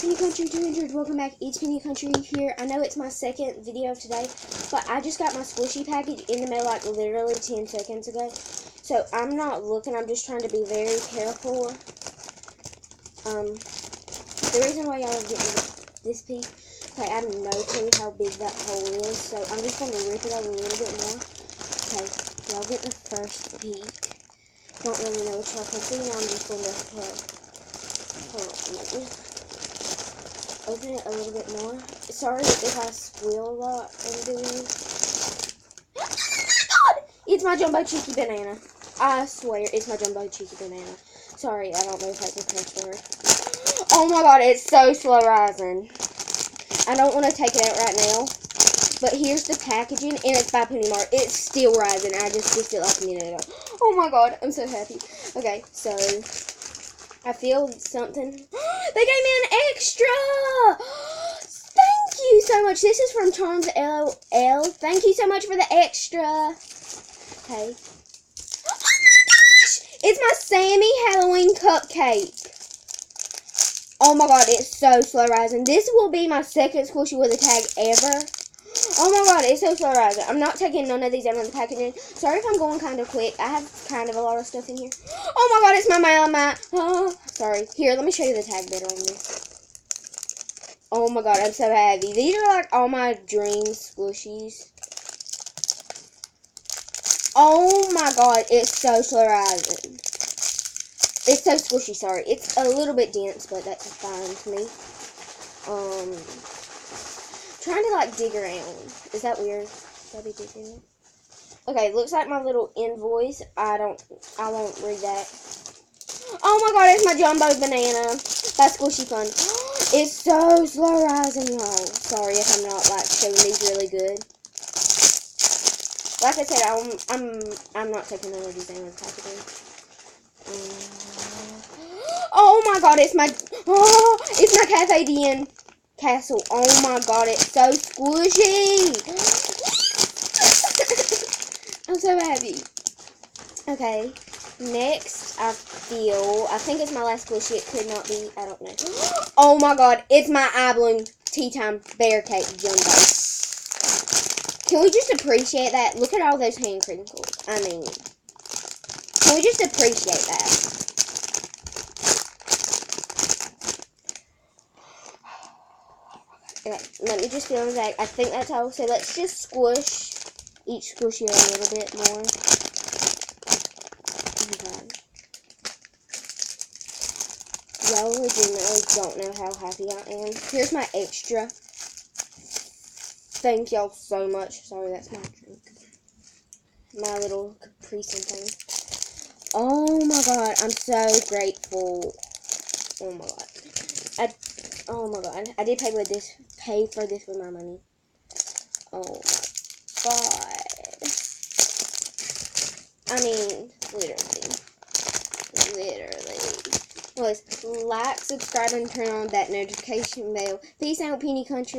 Penny Country 200, welcome back. It's Penny Country here. I know it's my second video of today, but I just got my squishy package in the mail like literally 10 seconds ago. So I'm not looking, I'm just trying to be very careful. The reason why y'all are getting this piece, okay, I have no clue how big that hole is, so I'm just going to rip it out a little bit more. Okay, y'all get the first peek. Don't really know what y'all can see, now I'm just going to hold on, open it a little bit more. Sorry if I squeal a lot in doing. Oh my god! It's my Jumbo Cheeky Banana. I swear it's my Jumbo Cheeky Banana. Sorry, I don't know if that's a curse word. Oh my god, it's so slow rising. I don't want to take it out right now. But here's the packaging, and it's by Penny Mart. It's still rising. I just it like a minute ago. Oh my god, I'm so happy. Okay, so I feel something. They gave me an extra! Thank you so much. This is from Charms LOL. Thank you so much for the extra. Okay. Oh my gosh! It's my Sammy Halloween cupcake. Oh my god, it's so slow rising. This will be my second squishy with a tag ever. Oh my god, it's so slow rising. I'm not taking none of these out of the packaging. Sorry if I'm going kind of quick. I have kind of a lot of stuff in here. Oh my god, it's my Malamite. Oh, sorry. Here, let me show you the tag better on this. Oh my god, I'm so happy. These are like all my dream squishies. Oh my god, it's so slow rising. It's so squishy, sorry. It's a little bit dense, but that's fine to me. Trying to like dig around. Is that weird? Should I be digging? Okay, looks like my little invoice. I won't read that. Oh my god, it's my Jumbo Banana. That's squishy fun. It's so slow rising, y'all. Sorry if I'm not like showing these really good. Like I said, I'm not taking none of these out of the packaging. Oh my god, it's my Cafe Dien Castle. Oh my god, it's so squishy. I'm so happy. Okay, next I think it's my last squishy. It could not be, I don't know. Oh my god, it's my Eye Bloom Tea Time Bear Cake Jumbo. Can we just appreciate that? Look at all those hand crinkles. I mean, can we just appreciate that? Okay, let me just feel the bag. I think that's all. So let's just squish each squishy a little bit more. Okay. Y'all legitimately don't know how happy I am. Here's my extra. Thank y'all so much. Sorry, that's my drink. My little Capri Sun thing. Oh my god, I'm so grateful. Oh my god. Oh my god, I did pay for this with my money. Oh my god. I mean, literally. Like, subscribe, and turn on that notification bell. Peace out, Penny Country.